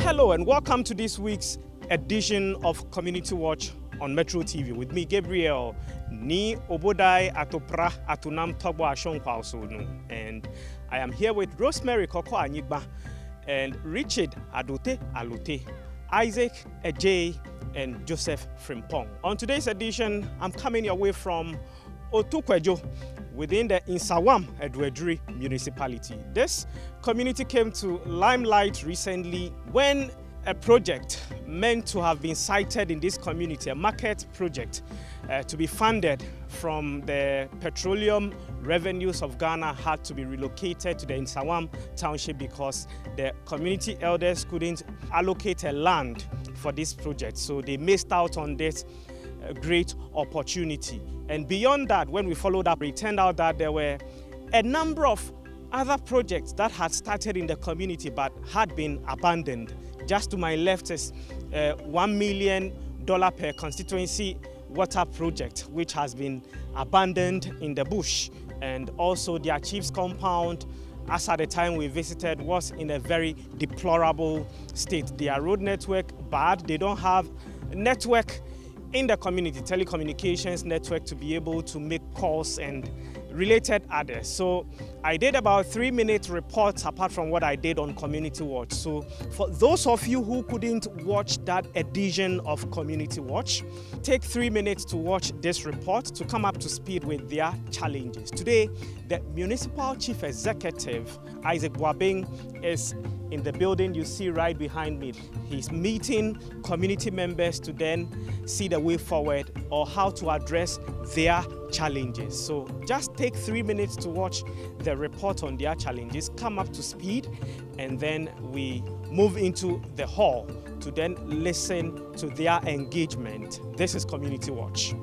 Hello and welcome to this week's edition of Community Watch on Metro TV with me, Gabriel, ni obodai atopra atunam tobo ashonkwa osonu. And I am here with Rosemary Koko Anyigba and Richard Adote Alote, Isaac Ejay, and Joseph Frimpong. On today's edition, I'm coming your way from OTUKWADWO within the NSAWAM Edwardri municipality. This community came to limelight recently when a project meant to have been sited in this community, a market project to be funded from the petroleum revenues of Ghana, had to be relocated to the NSAWAM township because the community elders couldn't allocate a land for this project. So they missed out on this great opportunity. And beyond that, when we followed up, it turned out that there were a number of other projects that had started in the community but had been abandoned. Just to my left is $1 million per constituency water project, which has been abandoned in the bush. And also the Chiefs compound, as at the time we visited, was in a very deplorable state. Their road network bad. They don't have network in the community, telecommunications network, to be able to make calls and related others. So I did about 3-minute reports apart from what I did on Community Watch. So for those of you who couldn't watch that edition of Community Watch, take 3 minutes to watch this report to come up to speed with their challenges. Today, the Municipal Chief Executive, Isaac Boabing, is in the building you see right behind me. He's meeting community members to then see the way forward or how to address their challenges. So just take 3 minutes to watch the report on their challenges, come up to speed, and then we move into the hall to then listen to their engagement. This is Community Watch.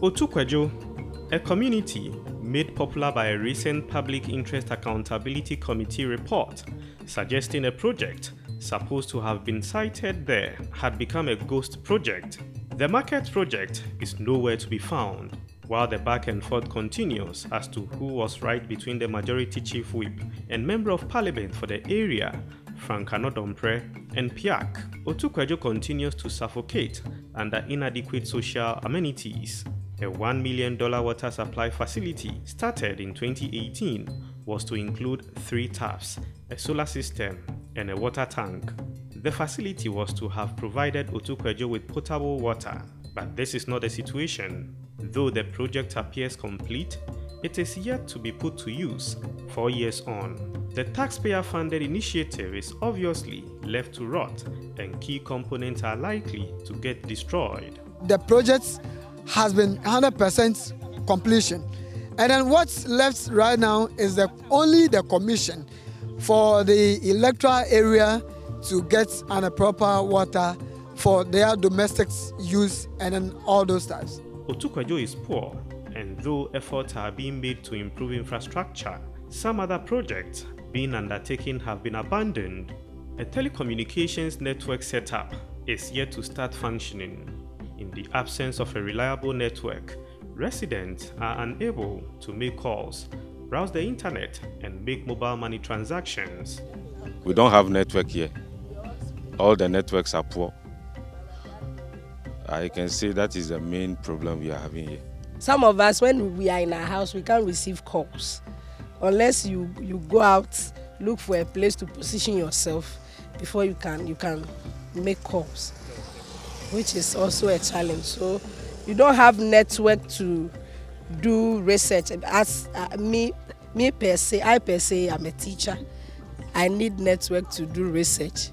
OTUKWADWO, a community made popular by a recent Public Interest Accountability Committee report suggesting a project supposed to have been sited there had become a ghost project. The market project is nowhere to be found, while the back and forth continues as to who was right between the Majority Chief Whip and Member of Parliament for the area, Frank Anodompre, and PIAC. OTUKWADWO continues to suffocate under inadequate social amenities. A $1 million water supply facility started in 2018 was to include 3 taps, a solar system, and a water tank. The facility was to have provided OTUKWADWO with potable water, but this is not the situation. Though the project appears complete, it is yet to be put to use 4 years on. The taxpayer-funded initiative is obviously left to rot, and key components are likely to get destroyed. The project has been 100% completion. And then what's left right now is only the commission for the electoral area to get proper water for their domestic use and then all those types. OTUKWADWO is poor, and though efforts are being made to improve infrastructure, some other projects being undertaken have been abandoned. A telecommunications network setup is yet to start functioning. In the absence of a reliable network, residents are unable to make calls, browse the internet, and make mobile money transactions. We don't have network here. All the networks are poor. I can say that is the main problem we are having here. Some of us, when we are in our house, we can't receive calls unless you go out, look for a place to position yourself before you can make calls, which is also a challenge. So you don't have network to do research. As me per se, I'm a teacher. I need network to do research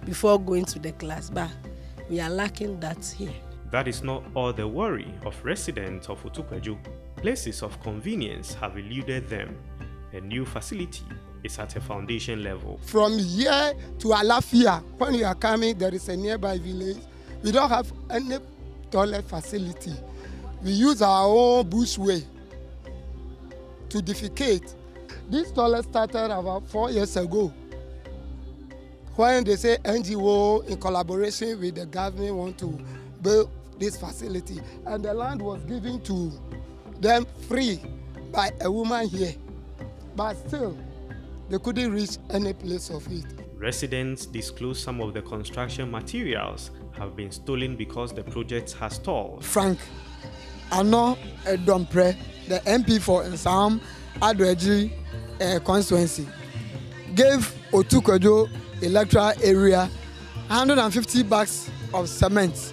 before going to the class, but we are lacking that here. That is not all the worry of residents of OTUKWADWO. Places of convenience have eluded them. A new facility is at a foundation level. From here to Alafia, when you are coming, there is a nearby village. We don't have any toilet facility. We use our own bushway to defecate. This toilet started about 4 years ago, when they say NGO in collaboration with the government want to build this facility, and the land was given to them free by a woman here, but still they couldn't reach any place of it. Residents disclosed some of the construction materials have been stolen because the project has stalled. Frank Ano Dompre, the MP for NSAWAM Adweji constituency, gave OTUKWADWO electoral area 150 bags of cement.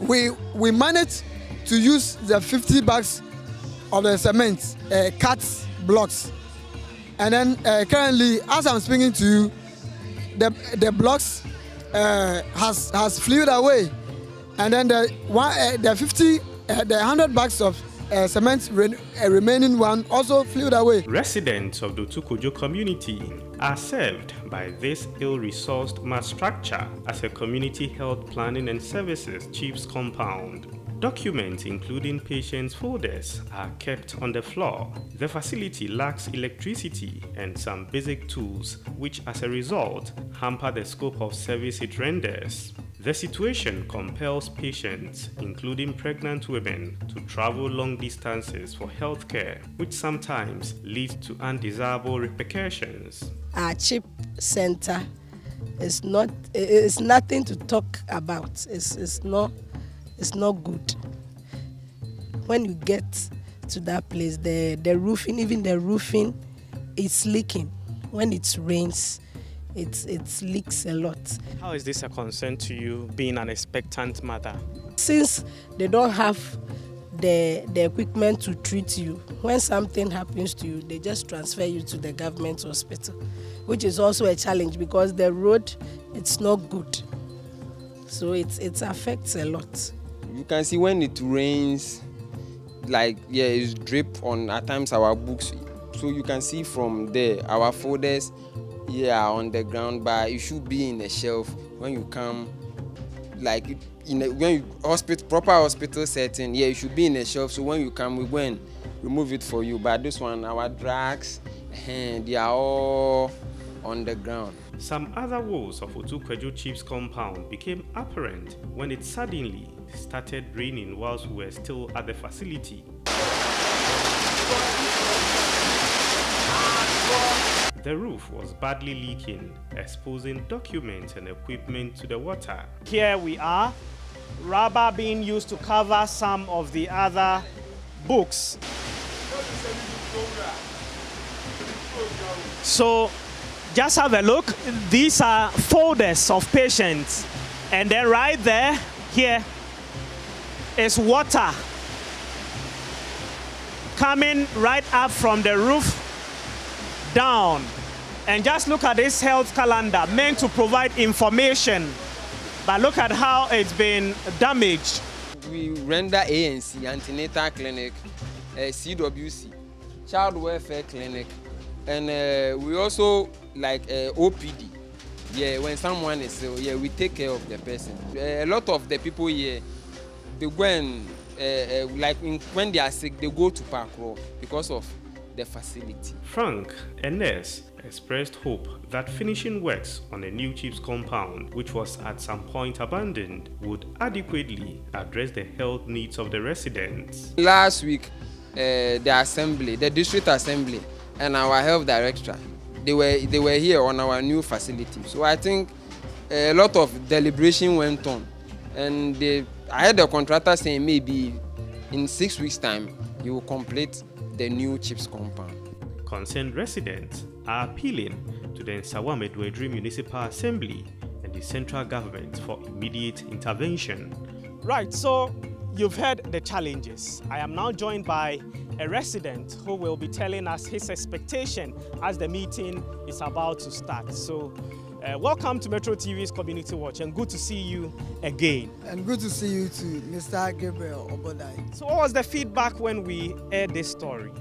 We managed to use the 50 bags of the cement, cut blocks, and then currently, as I'm speaking to you, the blocks has flew away, and then the 100 bags of cement remaining one also flew away. Residents of the OTUKWADWO community are served by this ill-resourced mass structure as a community health planning and services chief's compound. Documents including patients' folders are kept on the floor. The facility lacks electricity and some basic tools, which as a result hamper the scope of service it renders. The situation compels patients, including pregnant women, to travel long distances for health care, which sometimes leads to undesirable repercussions. Our CHIP center is nothing to talk about. It's not good. When you get to that place, the roofing, even the roofing, it's leaking. When it rains, it leaks a lot. How is this a concern to you, being an expectant mother? Since they don't have the equipment to treat you, when something happens to you, they just transfer you to the government hospital, which is also a challenge because the road, it's not good. So it affects a lot. You can see when it rains, it's drip on at times our books. So you can see from there our folders are on the ground, but it should be in a shelf when you come, proper hospital setting. It should be in a shelf. So when you come, we go and remove it for you. But this one, our drugs, they are all on the ground. Some other woes of OTUKWADWO Chief's compound became apparent when it suddenly started raining whilst we were still at the facility. The roof was badly leaking, exposing documents and equipment to the water. Here we are, rubber being used to cover some of the other books. So just have a look. These are folders of patients. And then right there, here is water coming right up from the roof down. And just look at this health calendar meant to provide information. But look at how it's been damaged. We render ANC, antenatal clinic, CWC, child welfare clinic, and we also OPD. When someone is ill, we take care of the person. A lot of the people here, they go and when they are sick, they go to Park Row because of the facility. Frank, a nurse, expressed hope that finishing works on a new chief's compound, which was at some point abandoned, would adequately address the health needs of the residents. Last week, the district assembly and our health director, they were here on our new facility. So I think a lot of deliberation went on, and I heard the contractor saying maybe in 6 weeks' time he will complete the new chief's compound. Concerned residents are appealing to the NSAWAM Municipal Assembly and the central government for immediate intervention. Right, so you've heard the challenges. I am now joined by a resident who will be telling us his expectation as the meeting is about to start. So welcome to Metro TV's Community Watch, and good to see you again. And good to see you too, Mr. Gabriel Obodai. So what was the feedback when we aired this story?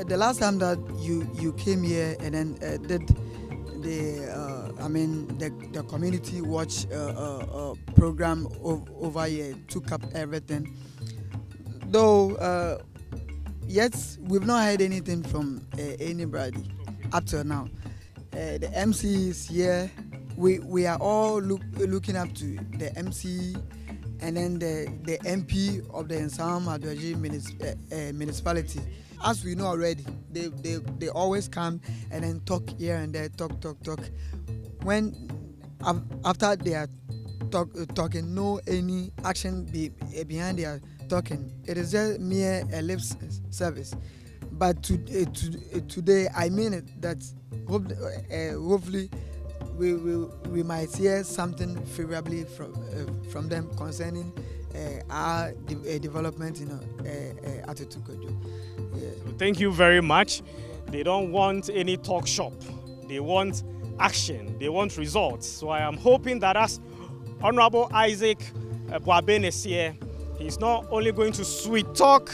The last time that you came here and then did the Community Watch program over here, took up everything. Though yet we've not heard anything from anybody up till now. The MCE is here. We are all looking up to the MCE and then the MP of the NSAWAM municipality. As we know already, they always come and then talk here and there, talk. when after they are talking, no any action behind their talking. It is just mere a lip service. But today, I mean it, that hopefully we might hear something favorably from them concerning our development at OTUKWADWO. Thank you very much. They don't want any talk shop. They want action. They want results. So I am hoping that as Honorable Isaac Boaben is here, he's not only going to sweet talk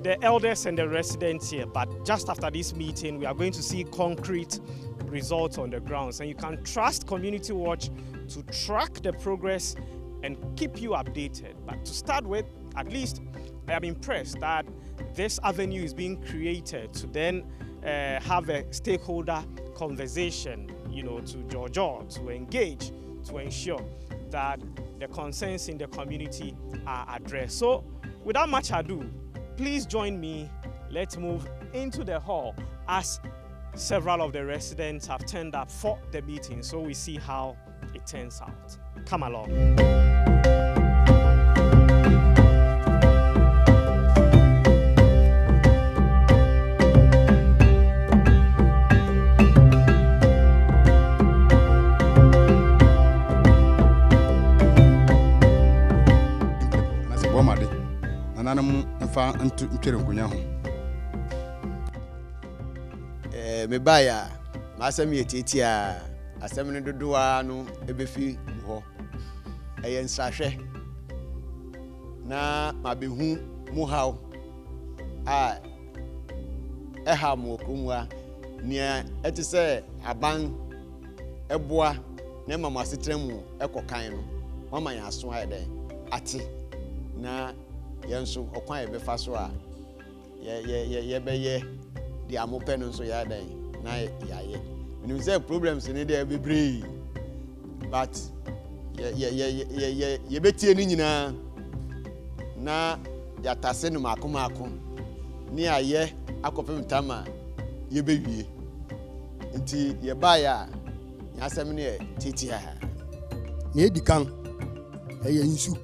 the elders and the residents here, but just after this meeting, we are going to see concrete results on the grounds. And you can trust Community Watch to track the progress and keep you updated. But to start with, at least I am impressed that this avenue is being created to then have a stakeholder conversation, to engage, to ensure that the concerns in the community are addressed. So without much ado, please join me. Let's move into the hall as several of the residents have turned up for the meeting, so we see how it turns out. Come along. Mebaya, Masami Titia, a seminary doano, ebefi ho. A ensashe. Na mabihu muhau. Eha mokumwa. Nia etise abang eboa ne mama sitremu ekokan no. Mama ya so ayede ati na yenso okwan ebefa so a ye beye di amope no so ya dan na yaye menim say problems ni dey bebree but ye betie ni nyina na ya tase no makomako ni aye akopem tama ye bewie nti ye ba ya asem ne titia na edikan eye nsu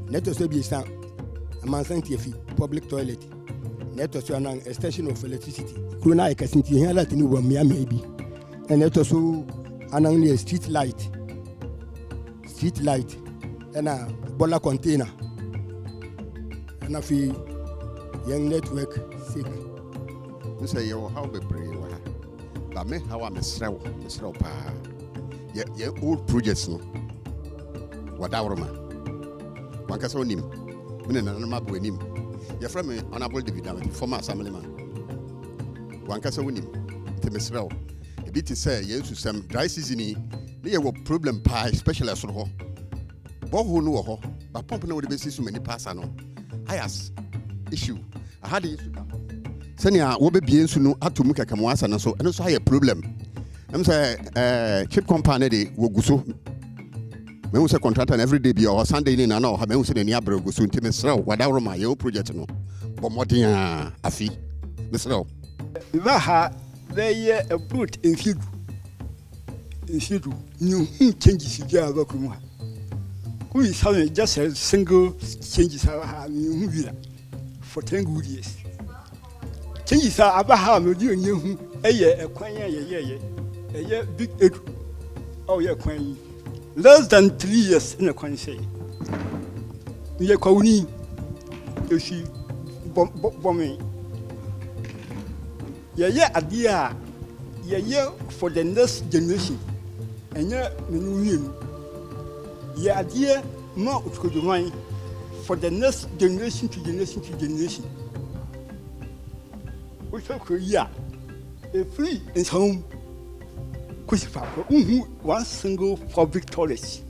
neto so bi san amansanti efi public toilet neto so an extension of electricity krona e kasinti here that ni wo mia bi and neto so anan ne street light and a bola container and a fi young network sick say you how be pray wa ba me how am srew pa ye old projects no wadawroma wanka so nim me na na mabo nim your friend me honorable David former assemblyman wanka so nim te me srew e bit say ye to some dry season ni ye wo problem pa especially so ho bo ho no wo ho ba pump na wo de be sisu mani pasa no ayas issue I had issue senia wo be bie nsu no atomu kaka mo asa na so eno so ha problem em say chip company de wo guso me wo say contractor every day be or Sunday ni na na ha me wo say ni abere guso nti me srew wadawro ma ye project no bo modern afi me srew ba ha they a brute in sidu new changes ya go kuma who is having just a single changes ha new for 10 good years changes are abaha no di onyehu eye ekwan ye big edu oh ye kwan less than 3 years in a kwan say ye kwani you see bombing ye adia ye for the next generation enye menu ye adia ma utkoduman for the next generation to generation we talk here a free in home kusifa one single public toilet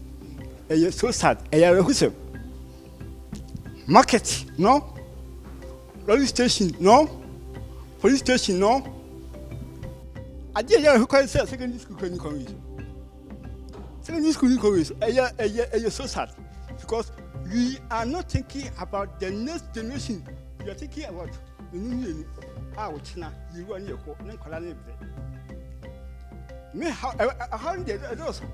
so sad market no railway station no police station no adia who can say secondary school can come so sad because we are not thinking about the next generation. We are thinking about the new our China, you run your court, and Me how did a dozen.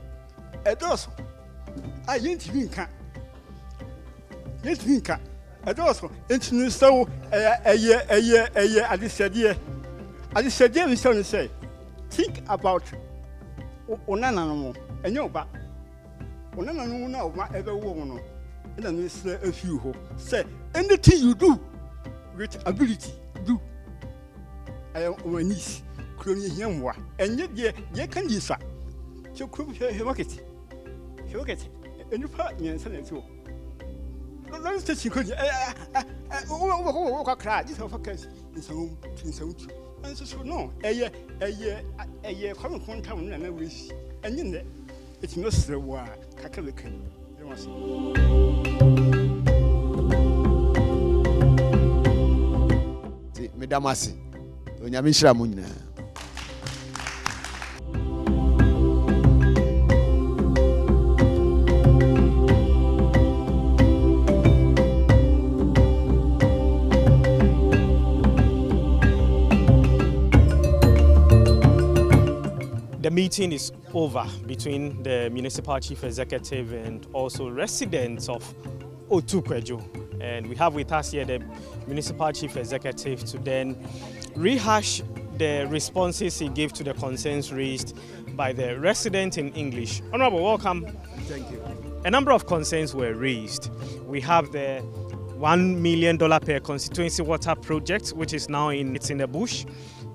I ain't vinka. Yes, vinka. A dozen. It's no so a year, I just said, yeah. I just said, yeah, we say, think about Onanamo, and your back. Onanamo, no, my ever woman. And then we say a few who say, anything you do with ability, do. I am on my niece, crony young one, and yet, ye can use that. So, crop here, look at it, and you part me and send it to. Don't say you could. Cry, just have a case in some things. And so, no, a year, coming from town and I wish, and in there, it's not so why, Kakalican. Medamasi, Onyamisha Munya. The meeting is over between the municipal chief executive and also residents of OTUKWADWO. And we have with us here the municipal chief executive to then rehash the responses he gave to the concerns raised by the resident in English. Honorable, welcome. Thank you. A number of concerns were raised. We have the $1 million per constituency water project, which is now in the bush,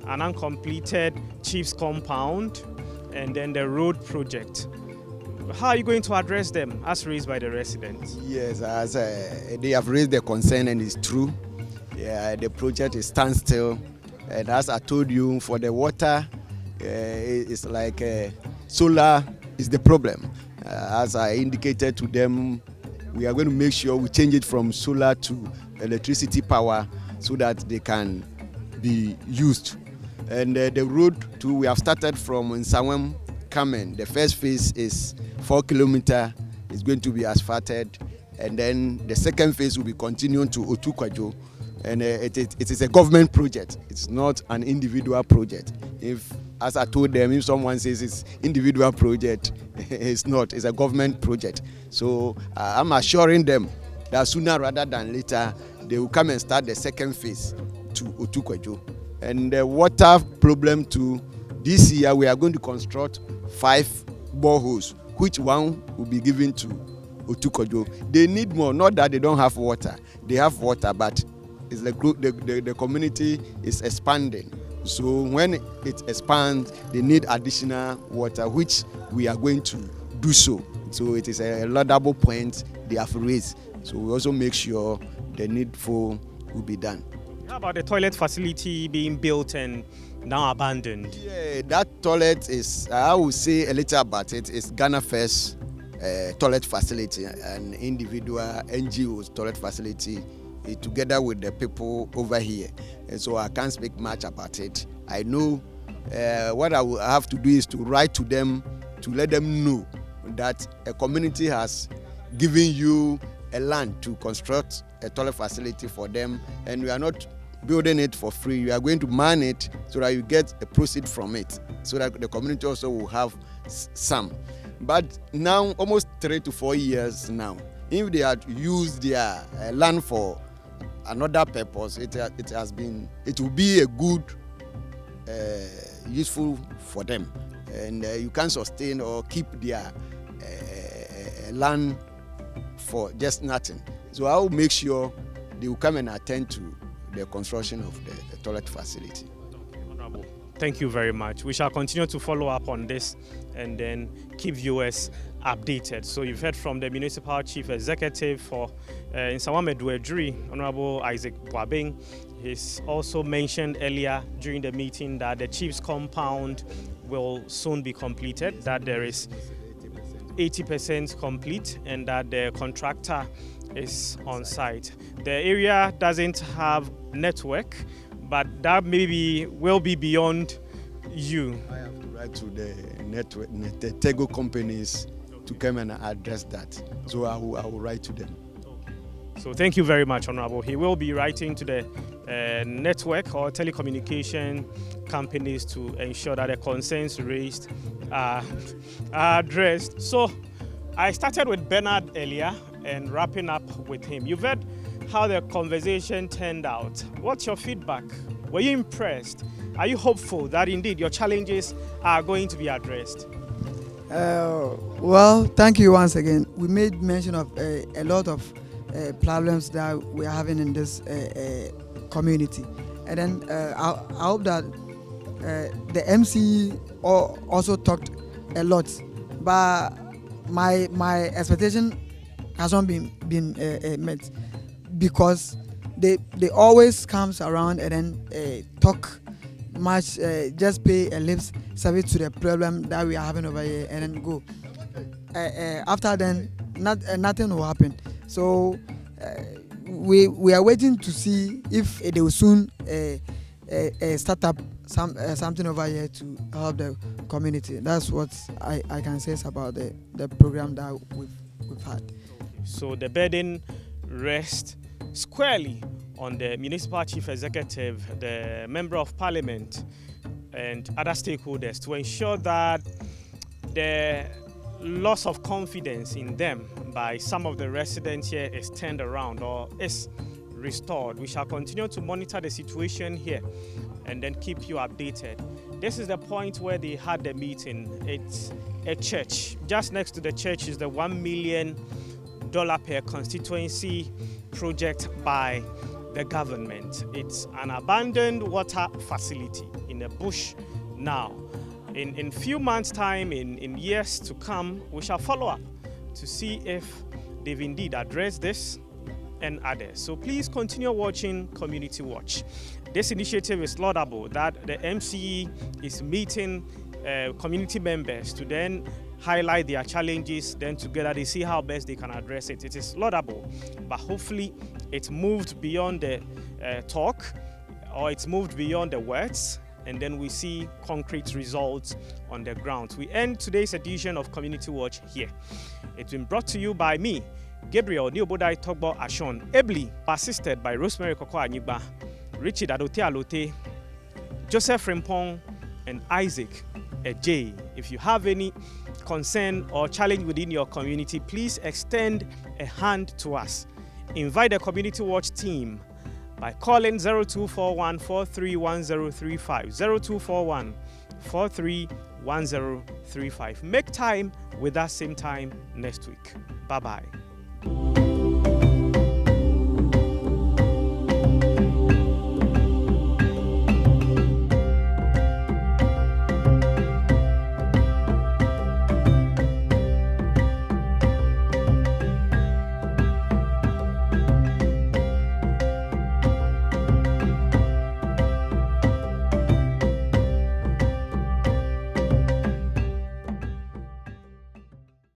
an uncompleted chief's compound, and then the road project. How are you going to address them as raised by the residents? Yes, as they have raised the concern and it's true. Yeah, the project is standstill. And as I told you, for the water, it's like solar is the problem. As I indicated to them, we are going to make sure we change it from solar to electricity power so that they can be used. And the road too, we have started from NSAWAM coming. The first phase is 4 kilometers. It's going to be asphalted. And then the second phase will be continuing to OTUKWADWO. And it is a government project. It's not an individual project. If, as I told them, if someone says it's individual project, it's not. It's a government project. So I'm assuring them that sooner rather than later, they will come and start the second phase to OTUKWADWO. And the water problem too, this year we are going to construct 5 boreholes, which one will be given to OTUKWADWO. They need more, not that they don't have water. They have water, but it's the community is expanding. So when it expands, they need additional water, which we are going to do so. So it is a laudable point they have raised. So we also make sure the needful will be done. How about the toilet facility being built and now abandoned? Yeah, that toilet is, I will say a little about it. It's Ghana First toilet facility, an individual NGO's toilet facility, together with the people over here. And so I can't speak much about it. I know what I will have to do is to write to them to let them know that a community has given you a land to construct a toilet facility for them, and we are not building it for free. We are going to man it so that you get a proceed from it, so that the community also will have some. But now, almost 3 to 4 years now, if they had used their land for another purpose, it will be a good, useful for them, and you can sustain or keep their land for just nothing. So I will make sure they will come and attend to the construction of the toilet facility. Honorable, thank you very much. We shall continue to follow up on this and then keep viewers updated. So you've heard from the municipal chief executive for NSAWAM Edwardri, Honorable Isaac Boabeng. He's also mentioned earlier during the meeting that the chief's compound will soon be completed, that there is 80% complete and that the contractor is on site. The area doesn't have network, but that maybe will be beyond you. I have to write to the network, the Tego companies to come and address that. So I will write to them. So thank you very much, Honorable. He will be writing to the network or telecommunication companies to ensure that the concerns raised are addressed. So I started with Bernard earlier and wrapping up with him. You've heard how the conversation turned out. What's your feedback? Were you impressed? Are you hopeful that indeed your challenges are going to be addressed? Well, thank you once again. We made mention of a lot of problems that we are having in this community. And then I hope that the MCE also talked a lot. But my expectation hasn't been met, because they always comes around and then talk much, just pay a lip service to the problem that we are having over here and then go. After then, nothing will happen. So we are waiting to see if they will soon start up something over here to help the community. That's what I can say about the program that we've had. So the burden rests squarely on the municipal chief executive, the member of parliament, and other stakeholders to ensure that the loss of confidence in them by some of the residents here is turned around or is restored. We shall continue to monitor the situation here and then keep you updated. This is the point where they had the meeting. It's a church. Just next to the church is the $1 million per constituency project by the government. It's an abandoned water facility in the bush now. In few months' time, in years to come, we shall follow up to see if they've indeed addressed this and others. So please continue watching Community Watch. This initiative is laudable that the MCE is meeting community members to then highlight their challenges, then together they see how best they can address it. It is laudable, but hopefully it's moved beyond the talk, or it's moved beyond the words, and then we see concrete results on the ground. We end today's edition of Community Watch here. It's been brought to you by me, Gabriel Niobodai Togbo Ashon, ably assisted by Rosemary Koko Anyigba, Richard Adote Alote, Joseph Frimpong, and Isaac Ejay. If you have any concern or challenge within your community, please extend a hand to us. Invite the Community Watch team by calling 0241 431035, 0241 431035. Make time with us same time next week. Bye-bye.